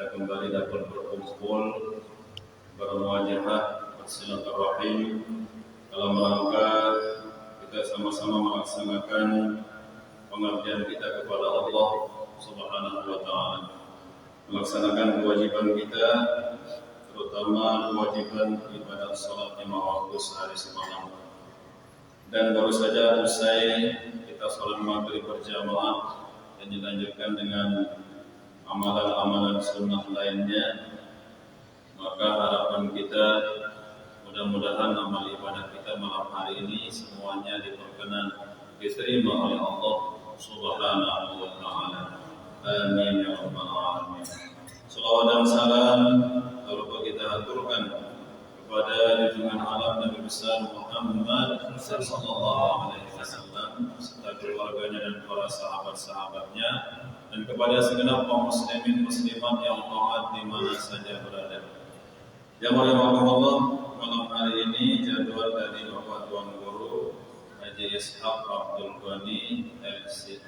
kita kembali dapat berkumpul, bermuajahah, bersilaturahim dalam rangka kita sama-sama melaksanakan pengabdian kita kepada Allah Subhanahu wa Ta'ala, melaksanakan kewajiban kita, terutama kewajiban ibadah salat 5 waktu sehari semalam. Dan baru saja usai kita salat maghrib berjamaah dan dilanjutkan dengan amalan-amalan sunnah lainnya, maka harapan kita mudah-mudahan amal ibadah kita malam hari ini semuanya diperkenan diterima oleh Allah Subhanahu wa Ta'ala. Amin ya rabbal alamin. Salawat dan salam lalu kita aturkan kepada junjungan alam Nabi besar Muhammad sallallahu alaihi wasallam serta keluarganya dan para sahabat-sahabatnya, dan kepada segenap kaum muslimin muslimat yang taat di mana saja berada. Yang Allah, malam hari ini jadwal dari Bapak Tuan Guru Haji Ishaq Abdul Ghani LC.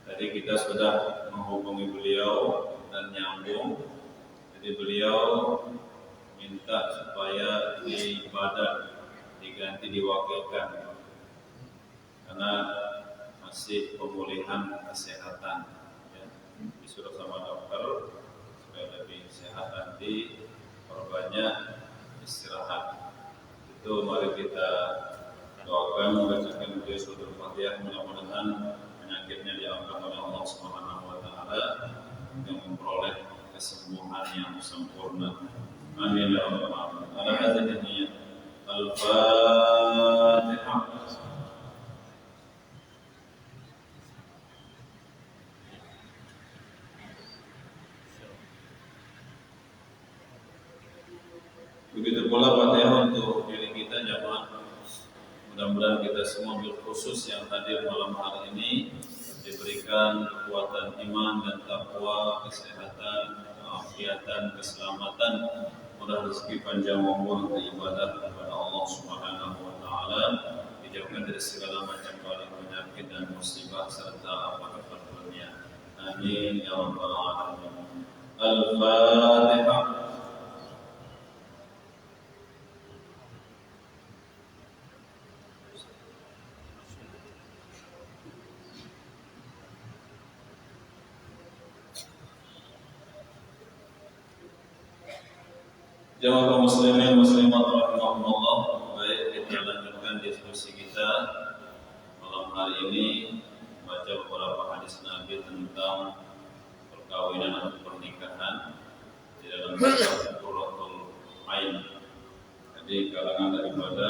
Tadi kita sudah menghubungi beliau dan nyambung. Jadi beliau minta supaya ibadah diganti diwakilkan karena masih pemulihan kesehatan. Disuruh sama dokter supaya lebih sehat, nanti korbannya istirahat. Itu mari kita doakan, bacakan beliau suratul Fatihah, mudah-mudahan penyakitnya diangkat oleh Allah Subhanahu wa Ta'ala yang memperoleh kesembuhan yang sempurna. Amin ya rabbal alamin. Ala hadzal Al-Fatihah. Begitu pula Fatihah untuk diri kita jamaah. Mudah-mudahan kita semua bil khusus yang hadir malam hari ini diberikan kekuatan iman dan takwa, kesehatan, keafiatan, keselamatan, mudah rezeki panjang umur untuk ibadah kepada Allah Subhanahu wa Ta'ala, dijauhkan dari segala macam bala penyakit dan musibah serta apa-apa dunia. Amin ya rabbal alamin. Al-Fatihah. Jamaah muslimin muslimat rahimahumullah, baik kita lanjutkan diskusi kita malam hari ini, baca beberapa hadis Nabi tentang perkawinan atau pernikahan di dalam kitab Qurratul Ain. Jadi kalangan daripada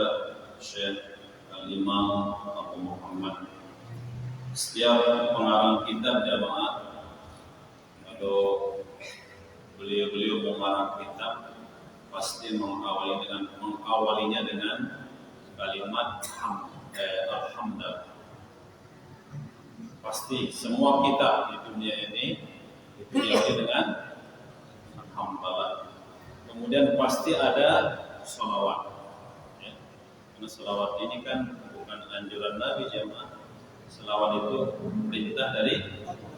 Syekh Al-Imam Abu Muhammad. Setiap pengarang kitab jamaah atau beliau-beliau mengarang kitab pasti mengawalinya dengan kalimat alhamdulillah. Pasti semua kitab di dunia ini diawali dengan alhamdulillah. Kemudian pasti ada sholawat. Ya. Karena sholawat ini kan bukan anjuran Nabi jemaah. Sholawat itu perintah dari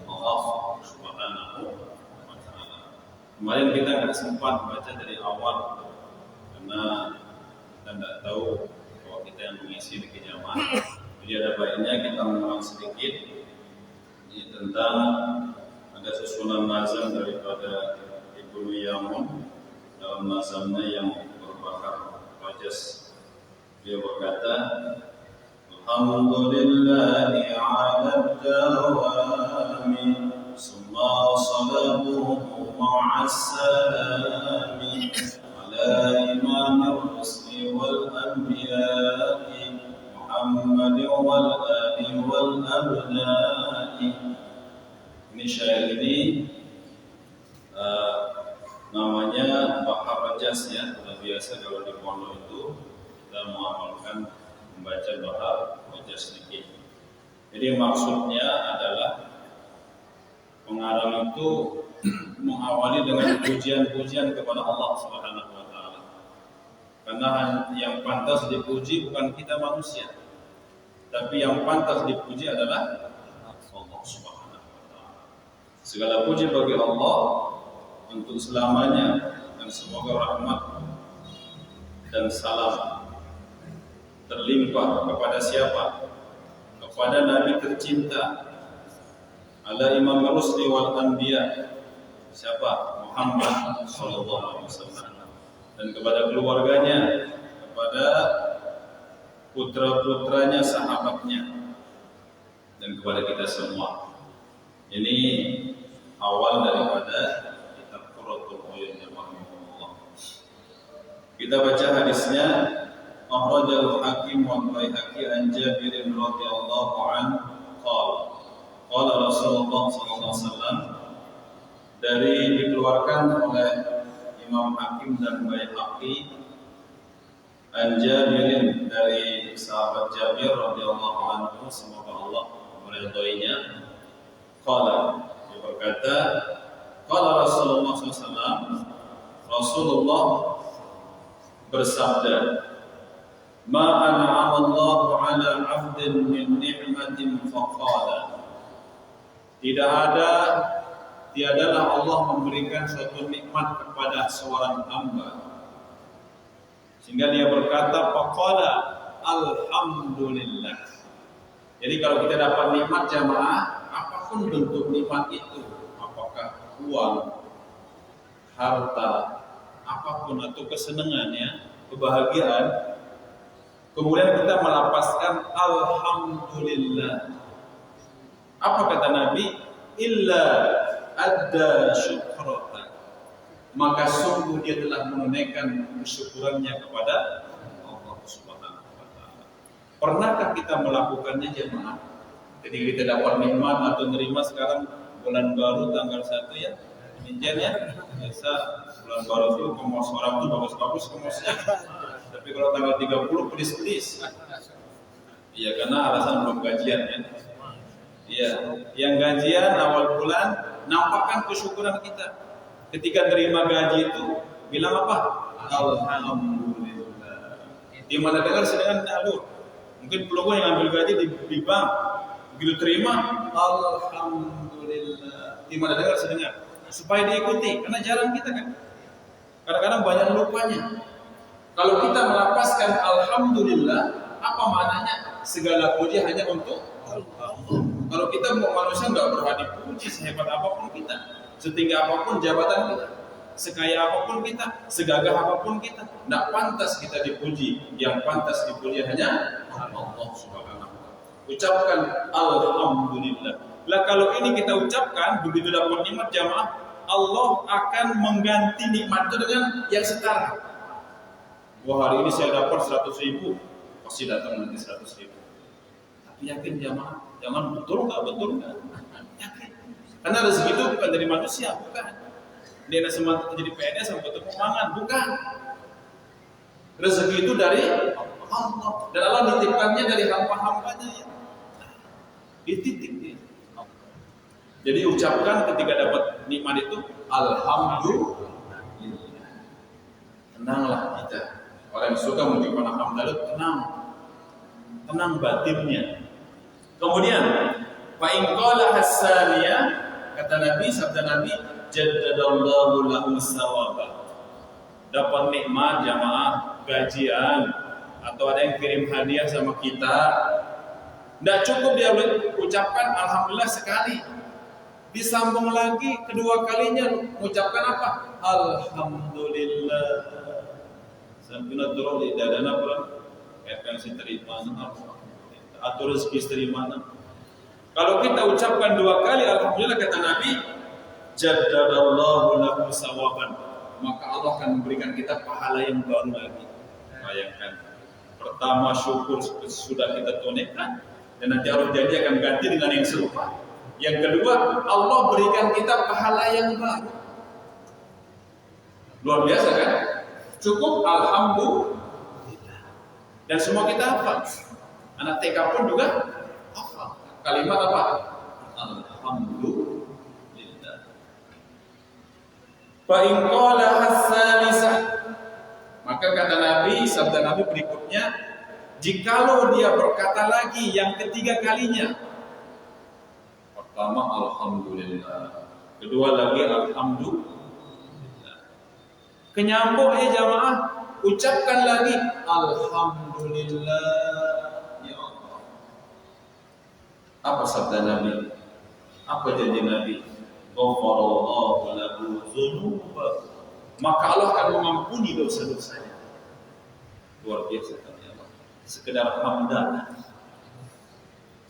Allah Subhanahu wa Ta'ala. Kemarin kita nggak sempat baca dari awal karena kita nggak tahu bahwa kita yang mengisi di jamaah. Jadi ada baiknya kita mengulang sedikit ini tentang ada susunan nazam daripada Ibnu Yamun dalam nazamnya yang berbahasa Rajas. Dia berkata, Alhamdulillahi ala dawami summa salatuhu ma'as-salam ala imamir rusli wal anbiya'i Muhammadin wal ali wal abna'i. Ini syair ini namanya Bahar Rajas ya. Biasa kalau di pondok itu kita mengamalkan membaca Bahar Rajas sedikit. Jadi maksudnya adalah pengarang itu mengawali dengan pujian-pujian kepada Allah Subhanahu wa Ta'ala. Karena yang pantas dipuji bukan kita manusia, tapi yang pantas dipuji adalah Allah Subhanahu wa Ta'ala. Segala puji bagi Allah untuk selamanya, dan semoga rahmat dan salam terlimpah kepada siapa? Kepada Nabi tercinta, ala imam rusli wal anbiya, siapa? Muhammad sallallahu alaihi wasallam, dan kepada keluarganya, kepada putra-putranya, sahabatnya, dan kepada kita semua. Ini awal daripada kitab Qurratul Uyun ya rahimahullah. Kita baca hadisnya. Akhrajal Hakim wa Baihaqi an Jabir radhiyallahu anhu qala Rasulullah sallallahu alaihi wasallam, dari dikeluarkan oleh Imam Hakim dan Baihaqi an Jabirin, dari sahabat Jabir radhiyallahu anhu, semoga Allah meridhoinya. Qala, dia berkata, qala Rasulullah sallallahu alaihi wasallam, Rasulullah bersabda, ma an'ama Allahu 'ala 'abdin min ni'matin faqala, tiadalah Allah memberikan suatu nikmat kepada seorang hamba sehingga dia berkata faqala alhamdulillah. Jadi kalau kita dapat nikmat jamaah, apapun bentuk nikmat itu, apakah uang, harta, apapun, atau kesenangannya, kebahagiaan, kemudian kita melapaskan alhamdulillah. Apa kata Nabi? Illa adda syukrata, maka sungguh dia telah menunaikan kesyukurannya kepada Allah Subhanahu wa taala. Pernahkah kita melakukannya jemaah? Jadi kita dapat nikmat atau nerima sekarang bulan baru tanggal 1 ya. Injen ya. Biasa bulan baru itu komos orang tuh bagus-bagus komosnya. Tapi kalau tanggal 30 pelis-pelis. Iya, karena alasan belum gajian ya. Iya, yang gajian awal bulan nampakkan kesyukuran kita. Ketika terima gaji itu bilang apa? Alhamdulillah. Di mana dengar sedangkan alur. Mungkin pelunggu yang ambil gaji di bank, begitu terima alhamdulillah. Di mana dengar sedangkan supaya diikuti, karena jarang kita kan. Kadang-kadang banyak lupanya. Kalau kita melapaskan alhamdulillah, apa maknanya? Segala puji hanya untuk Allah. Kalau kita manusia nggak berhak dipuji, sehebat apapun kita, setinggi apapun jabatan kita, sekaya apapun kita, segagah apapun kita, nggak pantas kita dipuji. Yang pantas dipuji hanya Allah Subhanahu wa taala. Ucapkan alhamdulillah. Lah kalau ini kita ucapkan, begitu dapat nikmat jamaah, Allah akan mengganti nikmat itu dengan yang setara. Wah, hari ini saya dapat 100.000, pasti datang nanti 100.000. Tapi yakin jamaah, jangan betul nggak? Yakin. Karena rezeki itu bukan dari manusia, bukan. Dia semata jadi PNS sampai ketemu mangan, bukan. Rezeki itu dari Allah, dan Allah nitipkannya dari hamba-hambanya ya. Dititip dia. Jadi ucapkan ketika dapat nikmat itu alhamdulillah. Tenanglah kita. Orang yang suka mengucapkan alhamdulillah, tenang batinnya. Kemudian fa in qala hasaniyah, kata Nabi, sabda Nabi, jaddadallahu lahu sawaba. Dapat nikmat jamaah, gajian, atau ada yang kirim hadiah sama kita, tidak cukup dia ucapkan alhamdulillah sekali, disambung lagi kedua kalinya mengucapkan apa? Alhamdulillah. Sambil turun di dadana pun akan terima atau rezeki terima. Kalau kita ucapkan dua kali alhamdulillah, kata Nabi, jaddadallahu lahu sawaban, maka Allah akan memberikan kita pahala yang baru lagi. Bayangkan, pertama syukur sudah kita tunaikan, dan nanti Allah janji akan ganti dengan yang serupa. Yang kedua, Allah berikan kita pahala yang baru. Luar biasa kan? Cukup alhamdulillah. Dan semua kita hafal. Anak TK pun juga hafal. Kalimat apa? Alhamdulillah. Fa in qala as-salisah, maka kata Nabi, sabda Nabi berikutnya, jikalau dia berkata lagi yang ketiga kalinya, pertama alhamdulillah, kedua lagi alhamdulillah, Kenyambung jamaah, ucapkan lagi alhamdulillah ya Allah. Apa sabda Nabi? Apa janji Nabi? Ghafarallahu lahu dzunubahu. Maka Allah akan mengampuni dosa-dosanya. Luar biasa kan ya Allah. Sekedar hamdalah.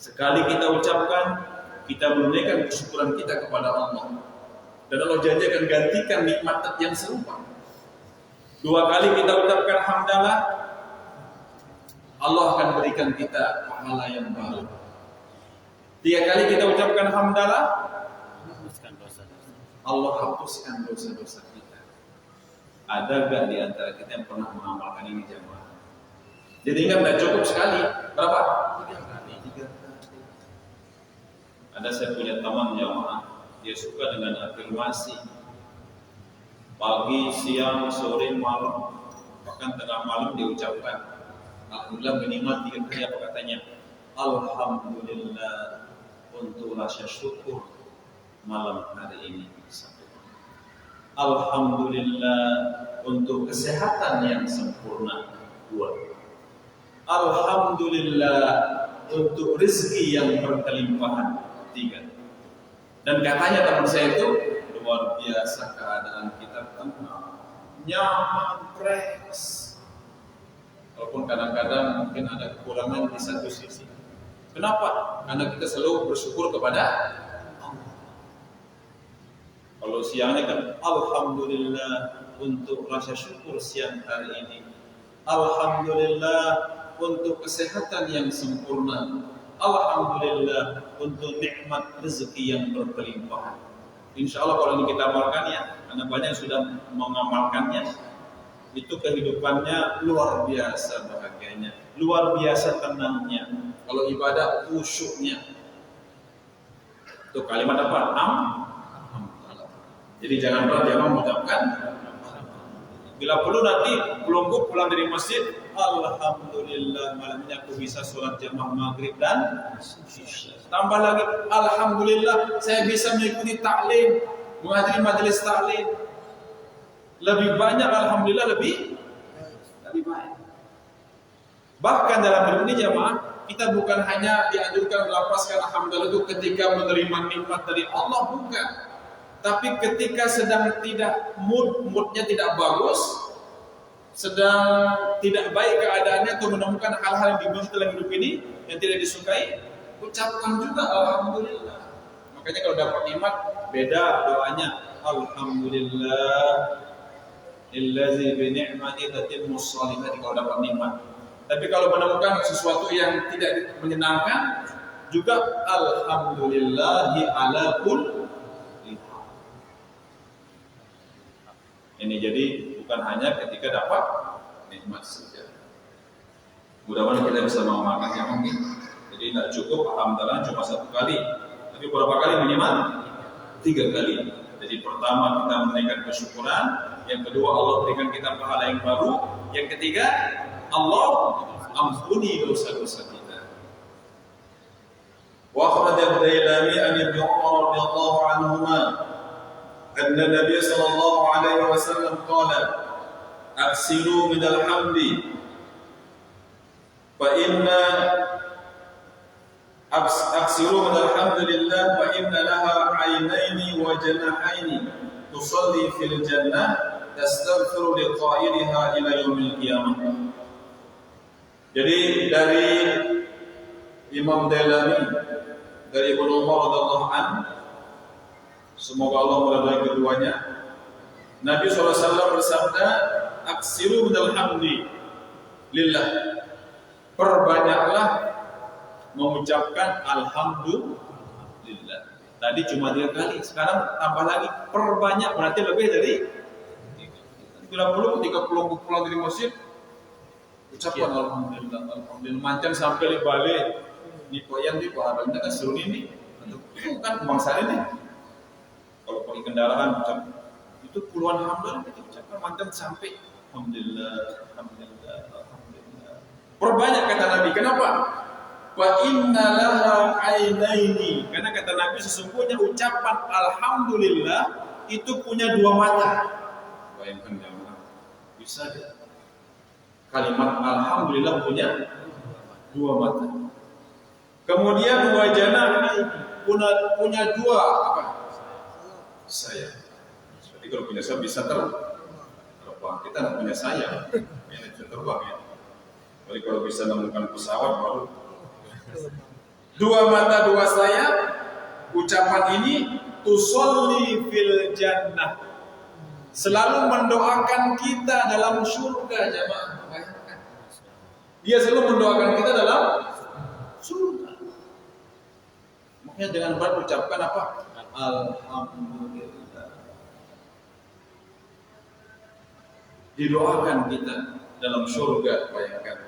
Sekali kita ucapkan, kita menunaikan kesyukuran kita kepada Allah. Dan Allah janji akan gantikan nikmat yang serupa. 2 kali kita ucapkan hamdalah, Allah akan berikan kita pahala yang baru. 3 kali kita ucapkan hamdalah, Allah hapuskan dosa-dosa kita. Ada gak di antara kita yang pernah mengamalkan ini jemaah? Jadi ingat, tidak cukup sekali. Berapa? 3 kali. Ada saya punya teman jemaah, dia suka dengan afirmasi. Pagi, siang, sore, malam, bahkan tengah malam diucapkan. Alhamdulillah minimal 3 kali. Apa katanya? Alhamdulillah untuk rasa syukur malam hari ini. Alhamdulillah untuk kesehatan yang sempurna. 2. Alhamdulillah untuk rezeki yang berkelimpahan. 3. Dan katanya teman saya itu, luar biasa keadaan kita tenang, nyaman, fresh. Walaupun kadang-kadang mungkin ada kekurangan di satu sisi. Kenapa? Karena kita selalu bersyukur kepada Allah. Kalau siangnya kan alhamdulillah untuk rasa syukur siang hari ini. Alhamdulillah untuk kesehatan yang sempurna. Alhamdulillah untuk nikmat rezeki yang berkelimpahan. Insya Allah kalau ini kita amalkannya, karena banyak yang sudah mengamalkannya, itu kehidupannya luar biasa bahagianya, luar biasa tenangnya. Kalau ibadah khusyuknya, itu kalimat apa? Alhamdulillah. Jadi jangan pernah jangan mengucapkan. Bila perlu nanti kelungkup pulang dari masjid, alhamdulillah malam ini aku bisa sholat jamaah maghrib dan isya. Tambah lagi, alhamdulillah saya bisa mengikuti taklim, menghadiri majelis taklim. Lebih banyak, alhamdulillah lebih baik. Bahkan dalam hidup ini jamaah, kita bukan hanya dianjurkan melafazkan alhamdulillah itu ketika menerima nikmat dari Allah, bukan. Tapi ketika sedang tidak moodnya tidak bagus, sedang tidak baik keadaannya atau menemukan hal-hal yang dibenci dalam hidup ini yang tidak disukai, ucapkan juga alhamdulillah. Makanya kalau dapat nikmat beda doanya, alhamdulillah illazi bi ni'mati tatimmus shalihat kalau dapat nikmat. Tapi kalau menemukan sesuatu yang tidak menyenangkan juga alhamdulillahi ala kulli. Ini jadi bukan hanya ketika dapat nikmat saja. Mudah-mudahan kita bisa mengamalkan yang mungkin. Jadi tidak cukup alhamdulillah cuma 1 kali, tapi berapa kali minimal? 3 kali. Jadi pertama kita menaikkan kesyukuran, yang kedua Allah berikan kita pahala yang baru, yang ketiga Allah ampuni dosa-dosa kita. Wa akhraj ad-Dailami an Ibnu Umar radhiyallahu anhuma أن النبي صلى الله عليه وسلم قال أكثروا من الحمد فإن أكثروا من الحمد لله فإن لها عينين وجناحين تصلي في الجنة تستغفر لقائلها إلى يوم القيامة. Jadi dari Imam Dailami dari Ibnu Umar radhiyallahu anhu, semoga Allah meridai keduanya, Nabi SAW bersabda, aksiru minal hamdi lillah, perbanyaklah mengucapkan alhamdulillah. Tadi cuma 3 kali, sekarang tambah lagi, perbanyak, berarti lebih dari 30 ketika pulang dari masjid, ucapkan alhamdulillah, alhamdulillah, mancan sampai balik, di poyan di pahala, ini kan seru ini, itu kan kebangsaan ini. Kalau pakai kendaraan itu puluhan alhamdulillah kita ucapkan mantan sampai alhamdulillah, alhamdulillah, alhamdulillah. Perbanyak kata Nabi. Kenapa? Wa inna laha ainaini. Karena kata Nabi sesungguhnya ucapan alhamdulillah itu punya 2 mata. Bayangkan jemaah. Bisa dia. Kalimat alhamdulillah punya dua mata. Kemudian wajana punya dua apa? Sayap. Jadi kalau punya sayap bisa terbang. Kita nggak punya sayap, ini bisa terbang ya. Jadi kalau bisa menemukan pesawat baru. Dua mata dua sayap. Ucapan ini tusolli fil jannah, selalu mendoakan kita dalam surga jemaah. Dia selalu mendoakan kita dalam surga. Makanya dengan berat ucapkan apa? Alhamdulillah. Didoakan kita dalam surga, bayangkan.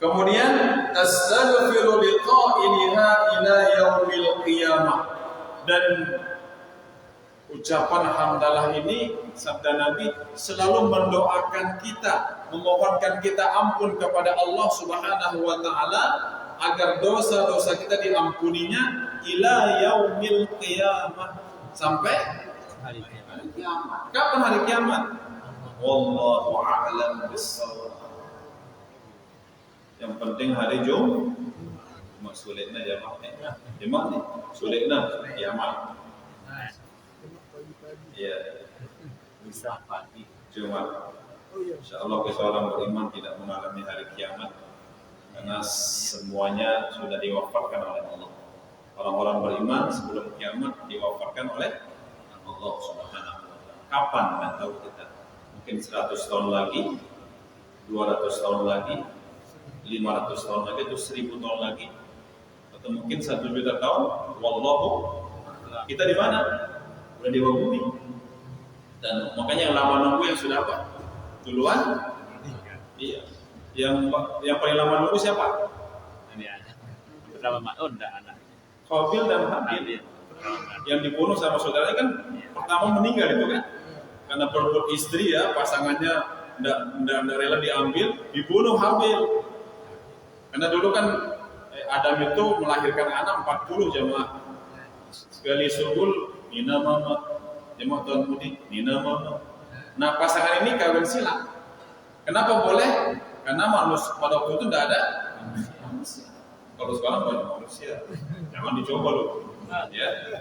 Kemudian tastaghfiru liqa'iliha ila yaumil qiyamah. Dan ucapan hamdalah ini, sabda Nabi, selalu mendoakan kita, memohonkan kita ampun kepada Allah Subhanahu wa taala agar dosa-dosa kita diampuninya ila yaumil qiyamah, sampai hari kiamat. Kapan hari kiamat? Wallahu a'lam bis-shawab. Yang penting hari Jumat sulitnya jamaah. Jumat nih sulitnya kiamat. Ya, bisa pagi Jumat. Insyaallah kita orang beriman tidak mengalami hari kiamat karena semuanya sudah diwafatkan oleh Allah. Orang-orang beriman sebelum kiamat diwafatkan oleh Allah Subhanahu wa taala. Kapan? Enggak tahu kita. Mungkin 100 tahun lagi, 200 tahun lagi, 500 tahun lagi, atau 1000 tahun lagi, atau mungkin 1 juta tahun. Wallahu, kita di mana? Udah di bumi. Dan makanya yang lama nunggu yang sudah apa? Duluan? Iya. Yang paling lama nunggu siapa? Ini anak. Pertama Maun dan anak. Qabil dan Habil. Yang dibunuh sama saudaranya kan pertama meninggal itu kan? Karena berebut istri ya, pasangannya tidak rela diambil, dibunuh Habil. Karena dulu kan Adam itu melahirkan anak 40 jemaah. Sekali subul, nina mama, jemaah Tuan Budi, nina mama. Nah pasangan ini kawin silang. Kenapa boleh? Karena manusia pada waktu itu tidak ada manusia. Kalau sekarang banyak manusia, jangan dicoba loh. Ya.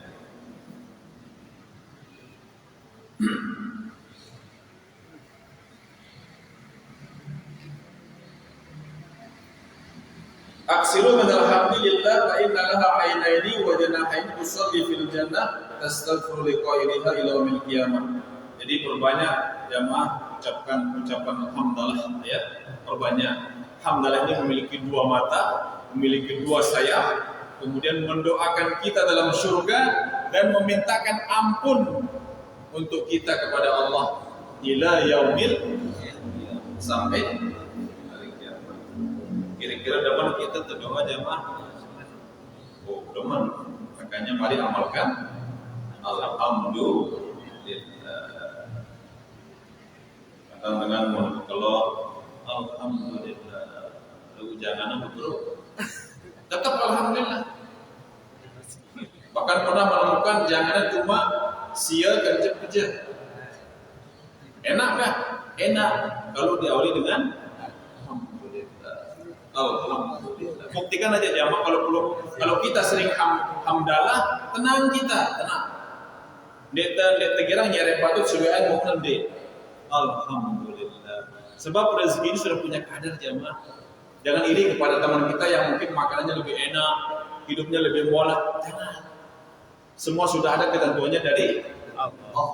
Aksiru min alhamdulillah fa inna laha aynaini wa janahaini tusalli fil jannah tastaghfiru liqa'iliha ila yaumil qiyamah. Jadi perbanyak jamaah ucapan hamdalah ya. Perbanyak. Hamdalah ini memiliki dua mata, memiliki dua sayap, kemudian mendoakan kita dalam surga dan memintakan ampun untuk kita kepada Allah ila yaumil sampai kira-kira dapat kita terdoa jamaah. Oh, teman. Makanya mari amalkan. Alhamdulillah. Kata dengan kalau alhamdulillah, jangan betul. Tetap alhamdulillah. Bahkan pernah menemukan jangan cuma sia kerja kerja. Enak kah? Enak kalau diawali dengan alhamdulillah. Buktikan aja jamaah kalau kita sering hamdalah, tenang kita, tenang. Dia kira nyari patut suwean mau nanti. Alhamdulillah. Sebab rezeki ini sudah punya kadar jamaah. Jangan iri kepada teman kita yang mungkin makanannya lebih enak, hidupnya lebih mualaf. Jangan. Semua sudah ada ketentuannya dari Allah.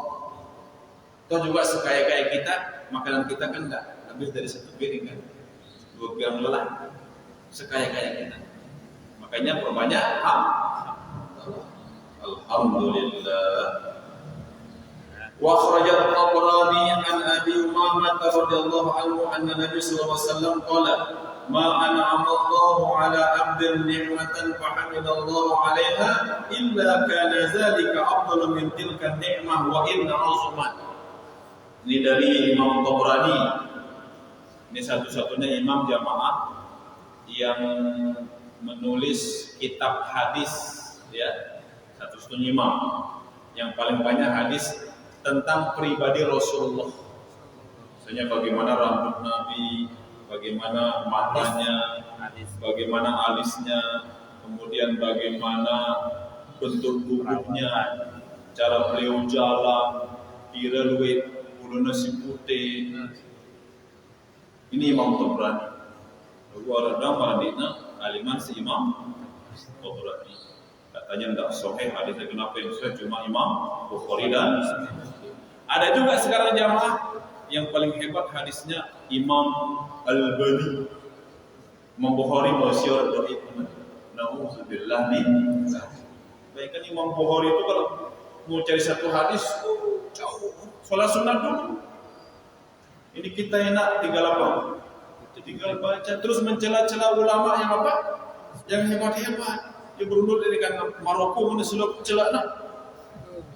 Toh juga sekaya-kaya kita, makanan kita kan enggak lebih dari satu piring kan. 2 piring lelah. Sekaya-kaya kita. Makanya perbanyak alhamdulillah. Wa akhrajat Tabrani an Abi Umamah radhiyallahu anhu anna Nabi sallallahu alaihi wasallam qala ma an'ama Allahu 'ala 'abdin ni'matan fa hamidallahu 'alaiha illa kana zalika afdalu min tilka ni'mah wa in 'azumat. Ini dari Imam Tabrani. Ini satu-satunya imam jamaah yang menulis kitab hadis ya. Satu-satunya imam yang paling banyak hadis tentang pribadi Rasulullah Misalnya bagaimana rambut Nabi, bagaimana matanya, bagaimana alisnya, kemudian bagaimana bentuk tubuhnya, cara beliau jalan, kira luwet, bulu nasi putih. Ini Imam Tabrani. Lalu ada maradina aliman si Imam Tabrani. Katanya tidak sahih hadisnya, kenapa yang sahih cuma Imam Bukhari dan ada juga sekarang jamaah yang paling hebat hadisnya Imam Al-Bani. Imam Bukhari masyhur dhaif. Nauzubillah min dzalik. Baikkan Imam Bukhari itu kalau mau cari satu hadis jauh. Salat sunat dulu. Ini kita enak tinggal apa? Tinggal baca terus mencela-cela ulama yang apa? Yang hebat-hebat. Yang berundur dari kan Maroko mana sulap celana.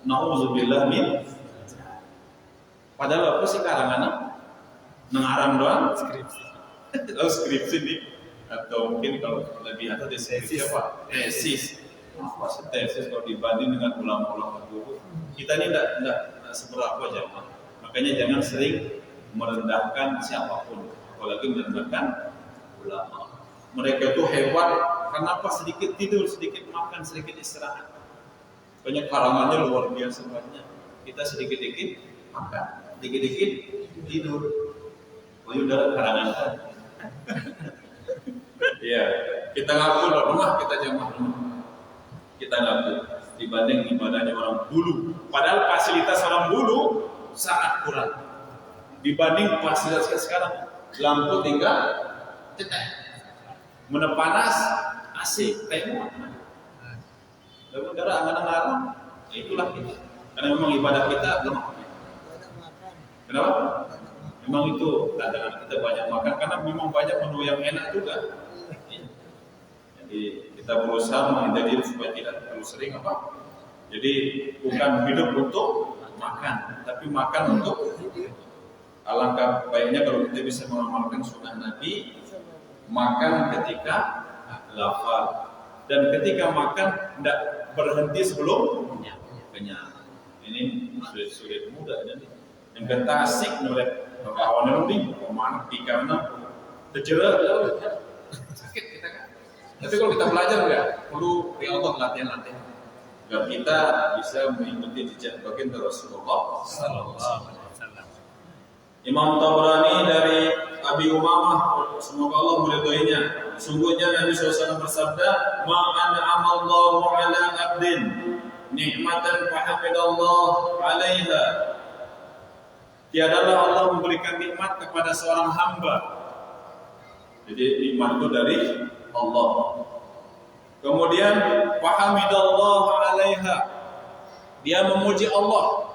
Nauzubillah min. Padahal apa sih karangan? Nengarang doang skripsi. Oh, skripsi nih. Atau mungkin kalau lebih atau deskripsi apa? Tesis. Apa sih tesis kalau dibanding dengan ulama-ulama dulu? Kita ini tidak seberapa jamaah. Makanya jangan sering merendahkan siapapun, apalagi merendahkan ulama. Mereka itu hebat. Kenapa sedikit tidur, sedikit makan, sedikit istirahat? Banyak karangannya luar biasa banyak. Kita sedikit-sedikit makan, sedikit-sedikit tidur. Oh udah karangan kan? Iya, kita ngaku loh, rumah kita jamaah. Kita ngaku dibanding ibadahnya orang dulu. Padahal fasilitas orang dulu sangat kurang dibanding fasilitas sekarang. Lampu tinggal cetek, mana panas AC, tembok. Lalu darah angan-angan, itulah kita. Karena memang ibadah kita lemah. Kenapa? Memang itu kadang kita banyak makan karena memang banyak menu yang enak juga. Jadi kita berusaha menghindari supaya tidak terlalu sering apa. Jadi bukan hidup untuk makan, tapi makan untuk hidup. Alangkah baiknya kalau kita bisa mengamalkan sunnah Nabi, makan ketika lapar dan ketika makan tidak berhenti sebelum kenyang. Ini sulit mudah jadi. Yang kita asik nolak kawan lebih mana karena terjerat sakit kita kan. Tapi kalau kita belajar enggak perlu Allah latihan-latihan. Agar kita bisa mengikuti jejak baginda Rasulullah sallallahu alaihi wasallam. Imam Tabrani dari Abi Umamah, semoga Allah meridhoinya. Sungguhnya Nabi SAW bersabda, "Ma an'amallahu 'ala 'abdin nikmatan fahamidallah 'alaiha." Tiadalah Allah memberikan nikmat kepada seorang hamba. Jadi nikmat itu dari Allah. Kemudian fahamidallah 'alaiha. Dia memuji Allah.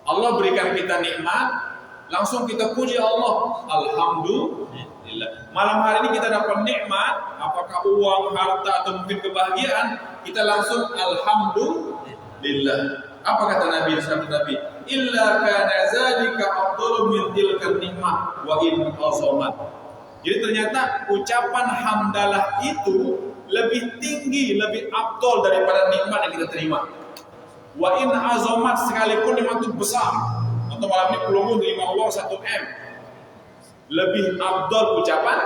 Allah berikan kita nikmat, langsung kita puji Allah. Alhamdulillah. Malam hari ini kita dapat nikmat, apakah uang, harta atau mungkin kebahagiaan, kita langsung alhamdulillah. Apa kata Nabi sallallahu alaihi wasallam? Illa kana zalika afdalu min tilka nikmah wa in azamat. Jadi ternyata ucapan hamdalah itu lebih tinggi, lebih afdal daripada nikmat yang kita terima. Wa in azamat, sekalipun nikmat itu besar. Atau malam ini belum terima uang 1M, lebih afdal ucapan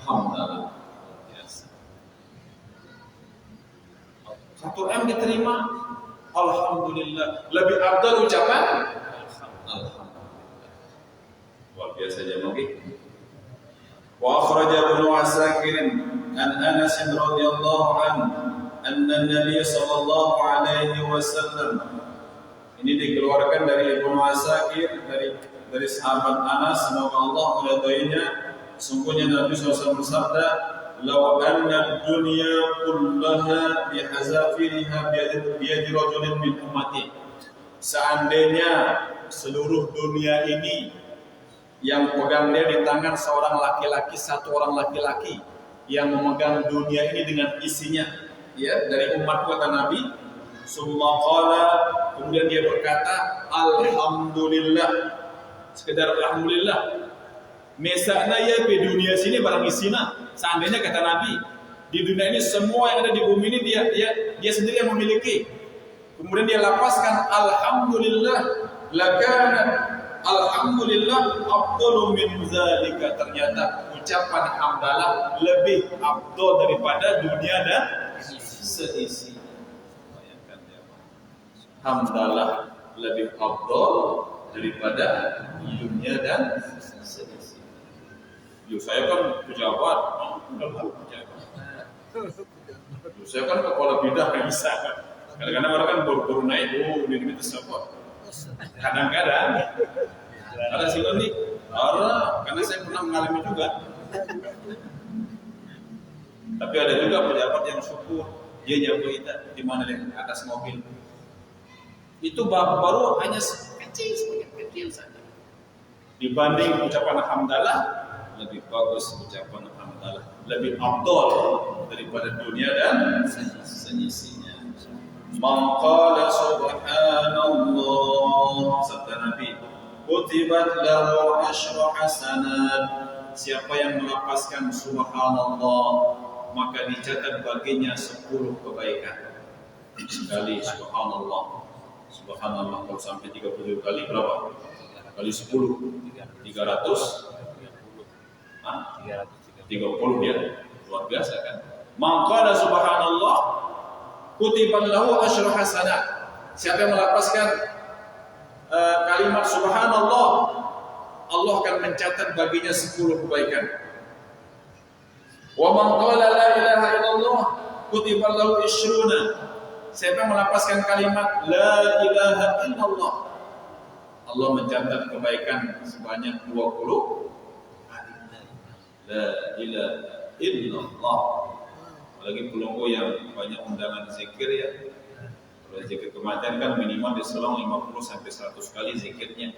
hamdalah. 1M diterima, alhamdulillah. Lebih afdal ucapan alhamdulillah. Luar biasa jemaah. Wa akhraja Ibnu Asakir an Anas radhiyallahu anhu anna Nabi sallallahu alaihi wasallam. Ini dikeluarkan dari Ibnu Asakir dari sahabat Anas, semoga Allah meridhoinya. Sungguhnya Nabi SAW bersabda, "Law anna dunya kullaha bihazafiriha biyadi rajulin min ummati." Seandainya seluruh dunia ini yang pegang dia di tangan seorang laki-laki, satu orang laki-laki yang memegang dunia ini dengan isinya, ya, dari umat kata Nabi. Summa qala, kemudian dia berkata, alhamdulillah. Sekedar alhamdulillah. Mesakna ya di dunia sini barang isina. Seandainya kata Nabi, di dunia ini semua yang ada di bumi ini dia sendiri yang memiliki. Kemudian dia lapaskan alhamdulillah, lakana Alhamdulillah afdalu min zalika, ternyata ucapan hamdalah lebih afdal daripada dunia dan seisi. Bayangkan ya, hamdalah lebih afdal daripada dunia dan seisi. Saya kan pejabat, saya kan kepala bidang yang bisa. Kadang-kadang orang kan baru naik, ini tersebut. Kadang-kadang ada silon nih, karena saya pernah mengalami juga. Tapi ada juga pejabat yang syukur, dia jago kita di mana di atas mobil. Itu baru hanya kecil saja. Dibanding ucapan hamdalah, lebih bagus ucapan hamdalah, lebih afdal daripada dunia dan seisinya. Man qala subhanallah, sabda Nabi, kutibat lahu asyru hasanat. Siapa yang melafazkan subhanallah, maka dicatat baginya 10 kebaikan. Sekali subhanallah. Subhanallah kalau sampai 30 kali berapa? Kali 10 300 30 ya. Luar biasa kan? Man qala subhanallah kutiban lahu asyru hasanat. Siapa yang melafazkan kalimat subhanallah, Allah akan mencatat baginya 10 kebaikan. Wa man qala la ilaha illallah kutiban lahu 20. Siapa yang melafazkan kalimat la ilaha illallah, Allah mencatat kebaikan sebanyak 20 kali. La ilaha illallah. Apalagi pelonggo yang banyak undangan zikir ya. Kalau zikir kematian kan minimal diselang 50 sampai 100 kali zikirnya.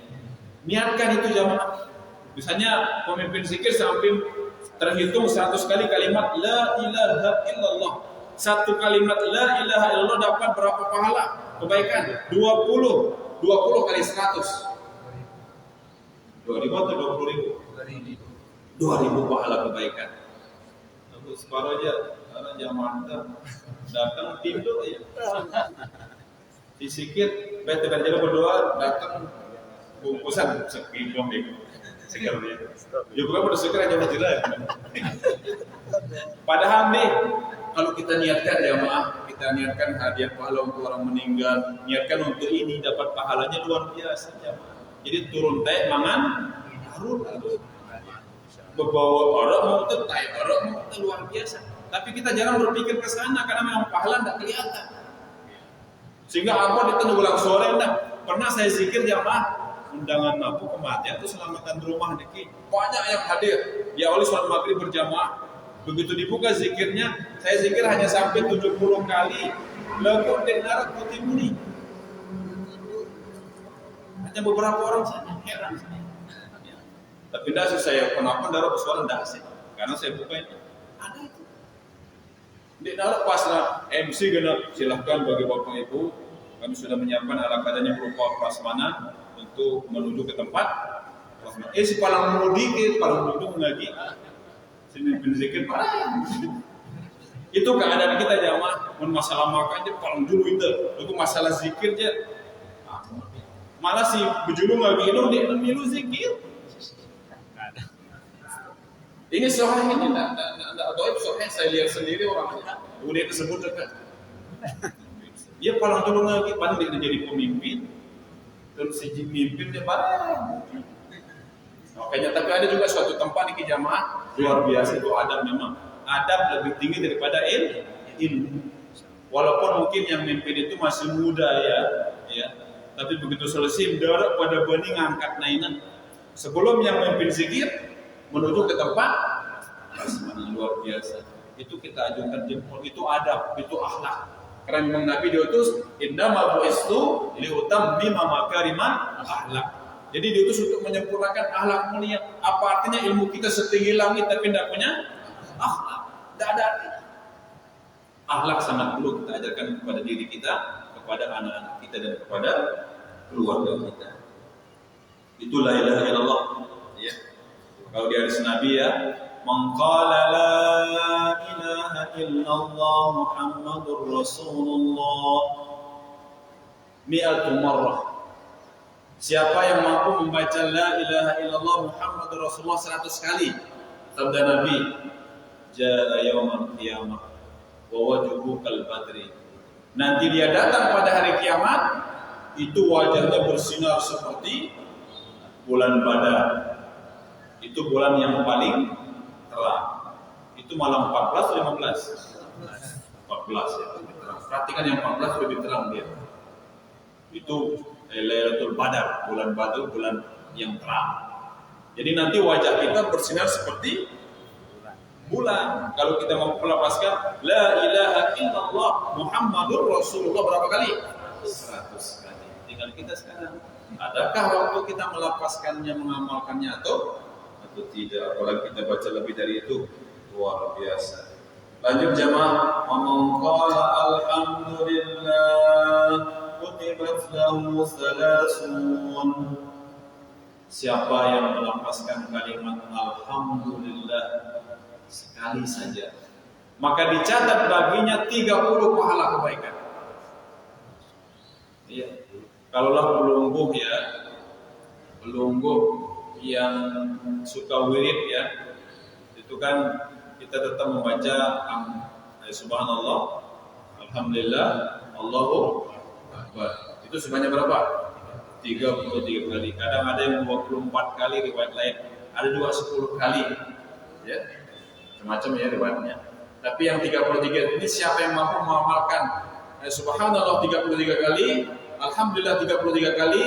Niatkan itu jamaah. Misalnya pemimpin zikir sampai terhitung 100 kali kalimat la ilaha illallah. Satu kalimat la ilaha illallah dapat berapa pahala? Kebaikan 20 kali 100. 2000 atau 20.000? 2000 pahala kebaikan. Untuk separuh aja karena jamaah datang tidur ya. Disikir, betul berdoa, datang bungkusan sekilo deh. Segar dia. Juga pada segar aja berjelas. Padahal nih, kalau kita niatkan jamaah, kita niatkan hadiah pahala untuk orang meninggal, niatkan untuk ini dapat pahalanya luar biasa jamaah. Jadi turun teh mangan harus bebawa orang mau tetai orang mau luar biasa. Tapi kita jangan berpikir ke sana karena memang pahala tidak kelihatan. Sehingga apa di ulang sore enggak pernah saya zikir jamaah undangan aku kematian itu selamatan di rumah dikit. Banyak yang hadir. Ya oleh sholat maghrib berjamaah. Begitu dibuka zikirnya, saya zikir hanya sampai 70 kali. Lalu dengar putih muni. Hanya beberapa orang saja heran saya. Tapi tidak sih saya kenapa darah bersuara tidak sih? Karena saya buka itu ada itu. Di dalam pasrah MC genap silahkan bagi bapak ibu, kami sudah menyiapkan ala kadarnya berupa prasmanan untuk menuju ke tempat. Si palang mudik, palang duduk lagi, sini berzikir parah. Itu keadaan kita jamaah, masalah makan aja palang dulu itu masalah zikir aja. Malah si bejulung lagi dia milu zikir. Ini soal ini tidak doib soal saya lihat sendiri orangnya. Kemudian disebut dekat. Dia palang dulu lagi pandai jadi pemimpin. Terus si pemimpin dia bareng. Makanya tapi ada juga suatu tempat di jamaah luar biasa itu adab memang. Adab lebih tinggi daripada ilmu. Walaupun mungkin yang memimpin itu masih muda ya. Tapi begitu selesai mendarat pada bening angkat nainan. Sebelum yang memimpin zikir menuju ke tempat prasmanan luar biasa. Itu kita ajukan jempol, itu adab, itu akhlak. Karena memang Nabi diutus innama bu'istu liutammima makariman akhlak. Jadi diutus untuk menyempurnakan akhlak mulia. Apa artinya ilmu kita setinggi langit tapi tidak punya akhlak? Tidak ada artinya. Akhlak sangat perlu kita ajarkan kepada diri kita, kepada anak-anak kita dan kepada keluarga kita. Itulah la ilaha illallah. Ya. Kalau di hadis Nabi ya, man qala la ilaha illallah Muhammadur Rasulullah mi'atu marrah. Siapa yang mampu membaca la ilaha illallah Muhammadur Rasulullah 100 kali, sabda Nabi, jaa yaumul qiyamah wa wajhuhu kal badri. Nanti dia datang pada hari kiamat, itu wajahnya bersinar seperti bulan Badar. Itu bulan yang paling terang. Itu malam 14 15. 14 ya, lebih terang. Perhatikan yang 14 lebih terang dia. Itu Lailatul Badar, bulan Badar, bulan yang terang. Jadi nanti wajah kita bersinar seperti bulan. Kalau kita mau melepaskan la ilaha illallah Muhammadur Rasulullah berapa kali? 100 kali. Tinggal kita sekarang, adakah waktu kita melepaskannya, mengamalkannya atau tidak? Apalagi kita baca lebih dari itu, luar biasa. Lanjut jamaah, man qala alhamdulillah kutibat lahu salasun. Siapa yang melepaskan kalimat alhamdulillah sekali saja, maka dicatat baginya 30 pahala kebaikan. Iya. Kalaulah pelungguh ya, pelungguh yang suka wirid ya, itu kan kita tetap membaca subhanallah, alhamdulillah, Allahu akbar. Itu sebanyak berapa? 33 kali. Kadang ada yang 24 kali riwayat lain, ada juga 10 kali. Ya. Macam-macam ya riwayatnya. Tapi yang 33 ini siapa yang mampu mengamalkan subhanallah 33 kali, alhamdulillah 33 kali,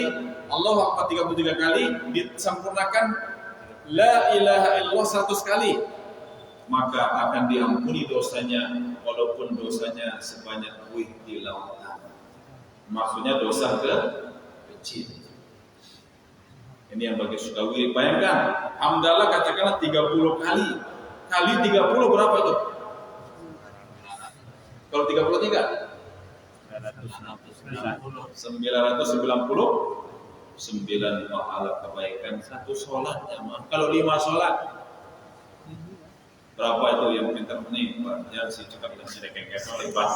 Allahu akbar 33 kali, disempurnakan la ilaha illallah 100 kali, maka akan diampuni dosanya walaupun dosanya sebanyak buih di lautan. Maksudnya dosa kecil. Ini yang bagi suka wirid. Bayangkan, hamdalah katakanlah 30 kali. Kali 30 berapa itu? Kalau 33? 999 pahala kebaikan satu sholat jamaah. Kalau 5 sholat berapa itu yang pintar nih? Jangan sih cakap dan sedekah oleh Pak.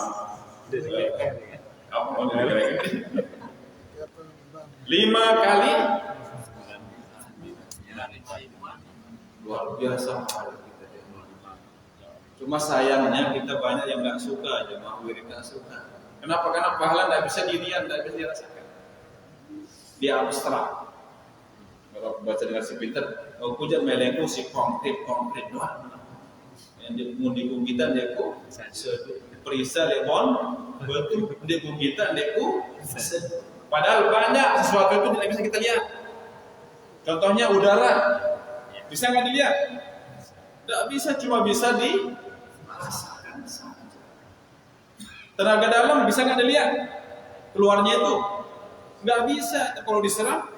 Apa mau direk? 5 kali luar biasa pahala kita. Cuma sayangnya kita banyak yang nggak suka, jemaah wirid nggak suka. Kenapa? Karena pahala nggak bisa dilihat, nggak bisa dirasakan. Dia abstrak. Kalau baca dengan si pintar, oh puja melengku si konkret doang. Yang dia mendiku kita deku, perisa lepon, betul deku kita deku. Padahal banyak sesuatu itu tidak bisa kita lihat. Contohnya udara, bisa nggak dilihat? Tidak bisa, cuma bisa dirasakan saja. Tenaga dalam bisa nggak dilihat? Keluarnya itu nggak bisa. Kalau diserang,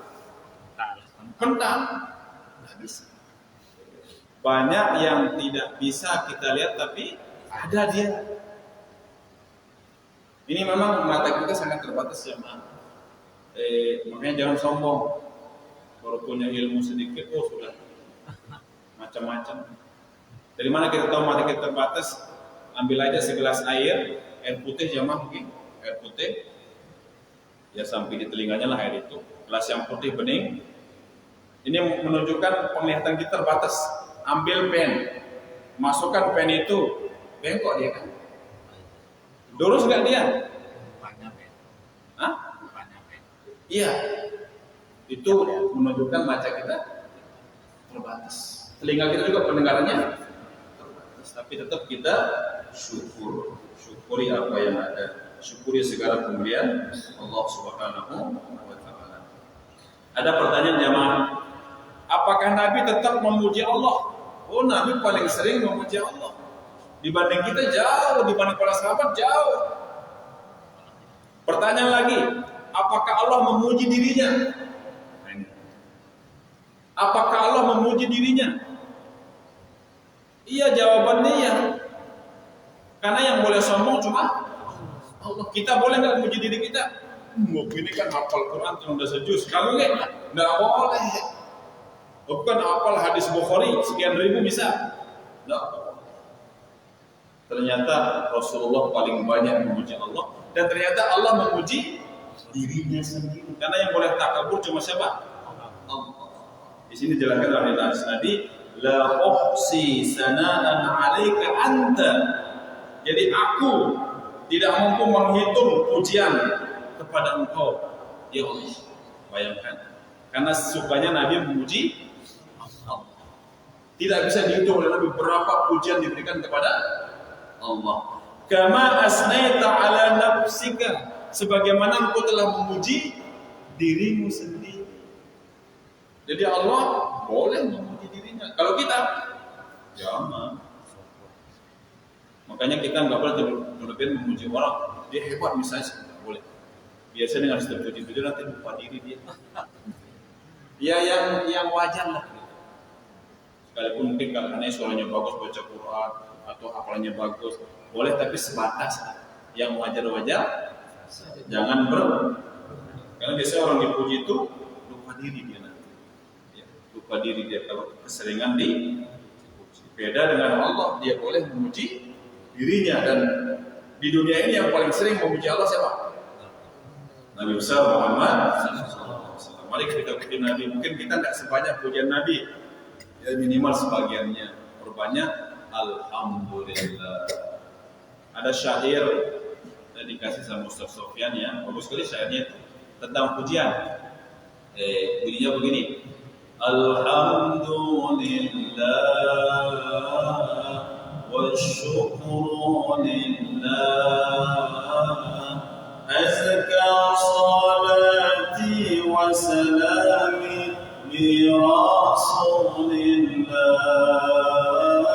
kental, nggak bisa. Banyak yang tidak bisa kita lihat, tapi ada dia. Ini memang mata kita sangat terbatas ya, makanya jangan sombong. Baru punya ilmu sedikit, oh sudah macam-macam. Dari mana kita tahu mata kita terbatas? Ambil aja segelas air putih jamaah mungkin, air putih. Ya sampai di telinganya lah air itu. Gelas yang putih bening. Ini menunjukkan penglihatan kita terbatas. Ambil pen, masukkan pen itu, bengkok dia kan? Lurus nggak dia? Hah? Iya. Itu menunjukkan mata kita terbatas. Telinga kita juga pendengarannya terbatas. Tapi tetap kita syukuri apa yang ada. Syukuri segala pemberian Allah Subhanahu wa taala. Ada pertanyaan jamaah, apakah Nabi tetap memuji Allah? Oh, Nabi paling sering memuji Allah. Dibanding kita jauh, dibanding para sahabat jauh. Pertanyaan lagi, apakah Allah memuji dirinya? Apakah Allah memuji dirinya? Iya, jawabannya iya. Karena yang boleh sombong cuma Allah. Kita boleh nggak memuji diri kita? Ini kan hafal Quran udah sejus. Kalau nggak boleh. Bukan hafal hadis Bukhari sekian ribu bisa. Nggak boleh. Ternyata Rasulullah paling banyak memuji Allah, dan ternyata Allah memuji dirinya sendiri. Karena yang boleh takabur cuma siapa? Allah. Di sini jelaskan oleh hadis tadi, la uhsi sana'an 'alaika anta. Jadi aku tidak mampu menghitung pujian kepada engkau, ya Allah. Bayangkan. Karena sukanya Nabi memuji Allah. Tidak bisa dihitung oleh Nabi berapa pujian diberikan kepada Allah. Kama asnaita ala nafsika, sebagaimana engkau telah memuji dirimu sendiri. Jadi Allah boleh memuji dirinya. Kalau kita jangan. Makanya kita nggak boleh terlebih memuji orang. Dia hebat misalnya, nggak boleh. Biasanya dengan terpuji-puji nanti lupa diri dia. Ya yang wajar lah. Sekalipun mungkin karena suaranya bagus baca Quran atau hafalannya bagus, boleh, tapi sebatas. Yang wajar-wajar, jangan karena biasanya orang dipuji itu lupa diri dia nanti. Ya, lupa diri dia kalau keseringan dipuji. Beda dengan Allah, dia boleh memuji dirinya. Dan di dunia ini yang paling sering memuji Allah siapa? Nabi besar Muhammad. Mari kita puji Nabi. Mungkin kita tidak sebanyak pujian Nabi, ya minimal sebagiannya. Perbanyak alhamdulillah. Ada syair yang dikasih sama Ustaz Sofyan, ya, bagus sekali syairnya tentang pujian. Bunyinya begini. Alhamdulillah والشكر لله أزكى صلاتي وسلامي برسول الله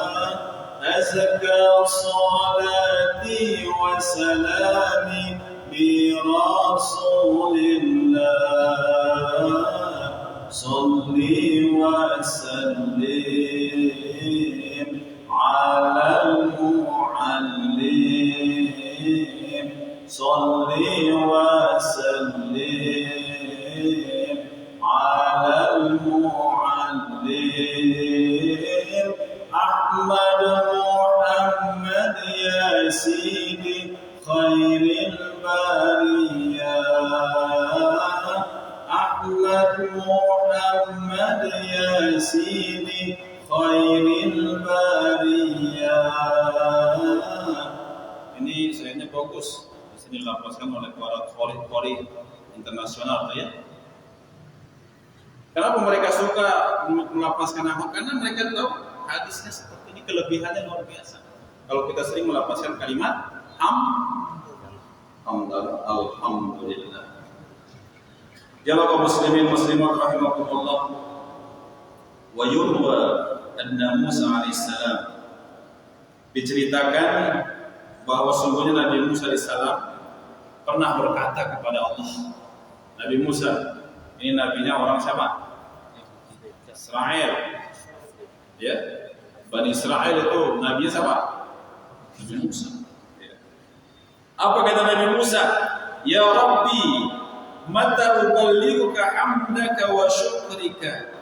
أزكى صلاتي وسلامي برسول الله صلي وسلم على المعلم صلي وسلم على المعلم أحمد محمد يا سيدي خير البرية أحمد محمد يا سيدي خير البرية. Ini sayangnya bagus. Di sini dilapaskan oleh para qori internasional, ya. Kenapa mereka suka melapaskan nama? Karena mereka tahu hadisnya seperti ini, kelebihannya luar biasa. Kalau kita sering melapaskan kalimat alhamdulillah. Jamaah kaum muslimin muslimat rahimakumullah. Wa yurwa anna Musa alaihissalam, diceritakan bahwa sungguhnya Nabi Musa alaihissalam pernah berkata kepada Allah. Nabi Musa ini nabinya orang siapa? Israel. Ya, Bani Israel itu nabinya siapa? Nabi Musa. Ya. Apa kata Nabi Musa? Ya Rabbi, mata uballighuka hamdaka wa syukrika.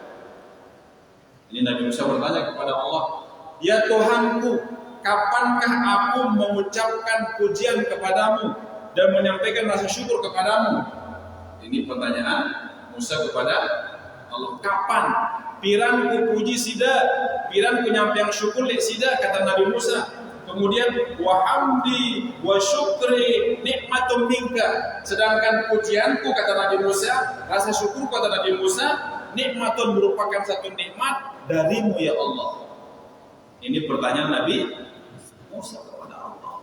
Ini Nabi Musa bertanya kepada Allah, ya Tuhanku, kapankah aku mengucapkan pujian kepadamu dan menyampaikan rasa syukur kepadamu? Ini pertanyaan Musa kepada Allah. Kapan? Piranku puji sida, piranku nyampaikan syukur lek sida, kata Nabi Musa. Kemudian wa hamdi wa syukri nikmatun minka. Sedangkan pujianku, kata Nabi Musa, rasa syukur kata Nabi Musa, nikmatun merupakan satu nikmat darimu ya Allah. Ini pertanyaan Nabi Musa kepada Allah.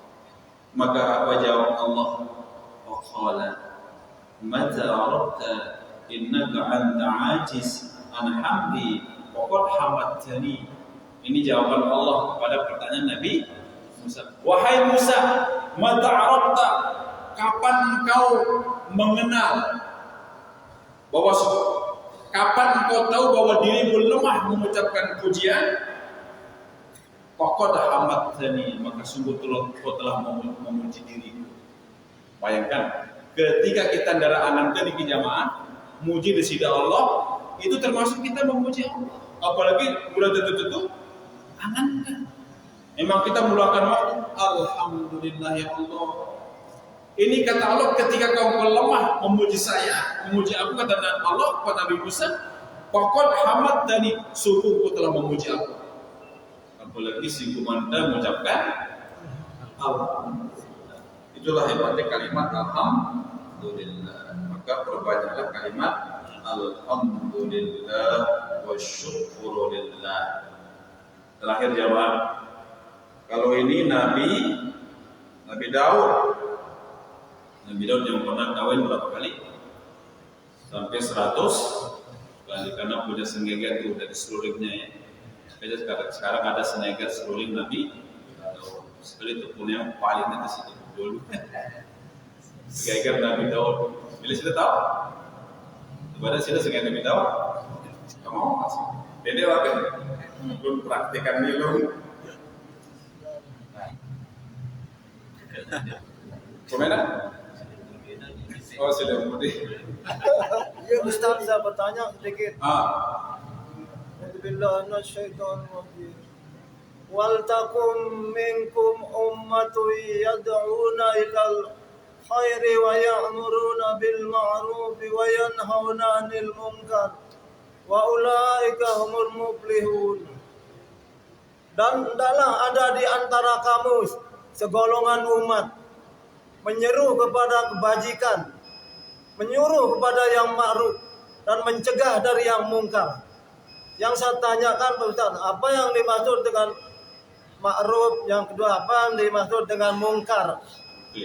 Maka apa jawab Allah? Qala mata aradta innaka anta ajiz an hamdi wa qad hamadtani. Ini jawaban Allah kepada pertanyaan Nabi Musa. Wahai Musa, mata aradta, kapan engkau mengenal bahwa kapan engkau tahu bahwa dirimu lemah mengucapkan pujian? Qad hamadtani, maka sungguh kau telah memuji diriku. Bayangkan, ketika kita ndara ananta di jamaah, muji di sida Allah, itu termasuk kita memuji Allah. Apalagi udah tentu ananta. Memang kita mulakan waktu, alhamdulillah ya Allah. Ini kata Allah, ketika kamu lemah memuji saya, memuji aku, kata Allah kepada Nabi Musa, faqad hamadtani, sungguh kau telah memuji aku. Apalagi si komandan mengucapkan alhamdulillah. Itulah hebatnya kalimat alhamdulillah. Maka perbanyaklah kalimat alhamdulillah wa syukurulillah. Terakhir jawab, kalau ini Nabi Daud yang pernah kawin berapa kali? Sampai 100 kali, karena punya sengaja itu dari serulingnya ya. Sekarang ada sengaja seruling Nabi Daud. Sekali itu pun yang paling di sini dulu. Sengaja Nabi Daud. Bila sudah tahu? Kepada sudah sengaja Nabi Daud. Kamu masih. Beda apa? Belum praktikan dulu. Komentar? Oh, sudah putih. Ya Ustaz, saya bertanya sedikit. Bismillah minasyaitonir rajim. Wal takum minkum ummatun yad'una ilal khairi wa ya'muruna bil ma'ruf wa yanhauna 'anil munkar wa ulaika humul muflihun. Dan hendaklah ada di antara kamu segolongan umat menyeru kepada kebajikan, menyuruh kepada yang ma'ruf dan mencegah dari yang mungkar. Yang saya tanyakan Pak Ustaz, apa yang dimaksud dengan ma'ruf? Yang kedua, apa yang dimaksud dengan mungkar? Oke.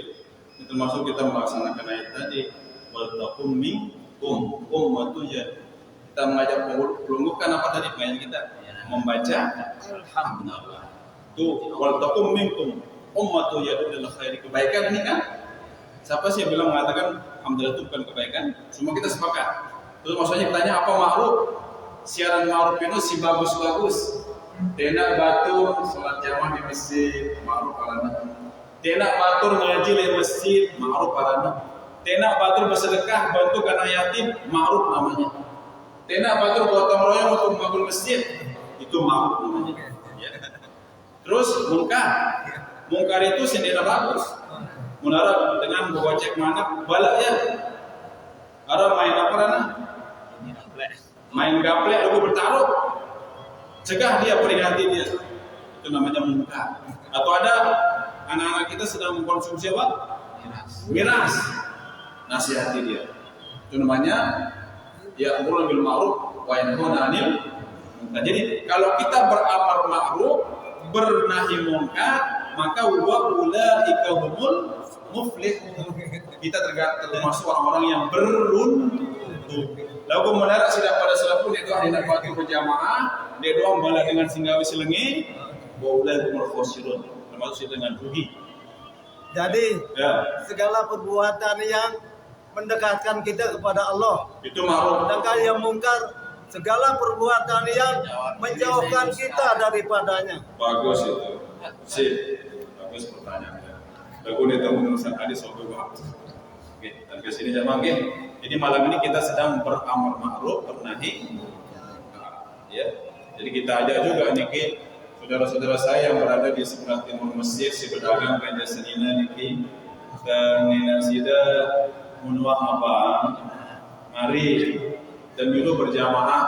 Itu termasuk kita melaksanakan ayat tadi, wal takum minkum ummatun. Kita mengajak pelunggukan apa tadi pengajian kita? Membaca alhamdulillah. Tuh, wal takum minkum ummatun yad'una ila khairi, kebaikan ini kan? Siapa sih yang bilang mengatakan alhamdulillah itu bukan kebaikan? Semua kita sepakat. Terus maksudnya bertanya apa ma'ruf? Siaran ma'ruf itu si bagus-bagus. Tenak batur sholat jamaah di masjid, ma'ruf alana. Tenak batur ngaji di masjid, ma'ruf alana. Tenak batur bersedekah bantu anak yatim, ma'ruf namanya. Tenak batur gotong royong untuk membangun masjid, itu ma'ruf namanya. Ya. Terus mungkar itu sendiri bagus. Munara dengan gocek mana balak ya. Ada main apa nana? Main gaplek lalu bertaruh. Cegah dia, peringati dia. Itu namanya mungkar. Atau ada anak-anak kita sedang mengkonsumsi apa? Miras. Nasihati dia. Itu namanya ya'muru bil ma'ruf wa yanhauna 'anil munkar. Jadi kalau kita beramar ma'ruf, bernahi munkar, maka wa ulaika humul muflihun. Kita termasuk orang-orang yang beruntung. Lagu menarak sudah pada selapun itu hari nak batu berjamaah, dia doang bala dengan singgawi selengi, wa ulaika humul khosirun. Termasuk dengan rugi. Jadi segala perbuatan yang mendekatkan kita kepada Allah, itu ma'ruf. sedangkan yang mungkar, segala perbuatan yang menjauhkan kita daripadanya. Bagus itu. Sip. Bagus pertanyaannya. Lagu ini menurut saya soal bagus. Oke, dan ke sini jamaah nggih. Jadi malam ini kita sedang beramar ma'ruf, bernahi munkar. Ya. Jadi kita ajak juga niki saudara-saudara saya yang berada di sebelah timur masjid, si pedagang Raja Senina niki dan Nina Sida Munwah Abang. Mari dan dulu berjamaah.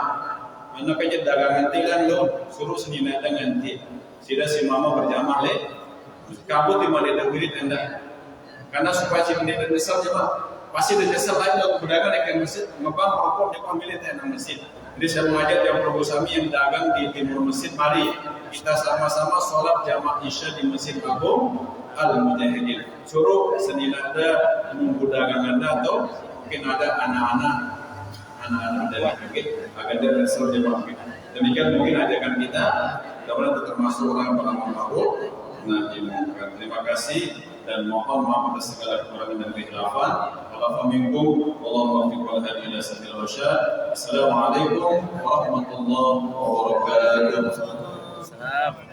Anak aja dagangan tilan lo, suruh Senina dengan ti. Sida si mama berjamaah le. Kabut di mana negeri tenda. Karena supaya si menit besar coba pasti ada jasa lain untuk pedagang yang masjid ngepang rokok di pemilik tenda masjid. Jadi saya mengajak yang Prabusami yang dagang di timur masjid, mari kita sama-sama sholat jamaah isya di Masjid Agung Al-Mujahidin. Suruh Senina ada menunggu dagangan atau mungkin ada anak-anak dari mungkin agar dia seluruh jamaah kita. Demikian mungkin ajakan kita. Mudah-mudahan termasuk orang beramal ma'ruf nahi munkar. Terima kasih dan mohon maaf atas segala kekurangan dan kekhilafan. Wa'afa minkum wallahu muwaffiq wal hadi ila sabilil rasyad. Assalamualaikum warahmatullahi wabarakatuh.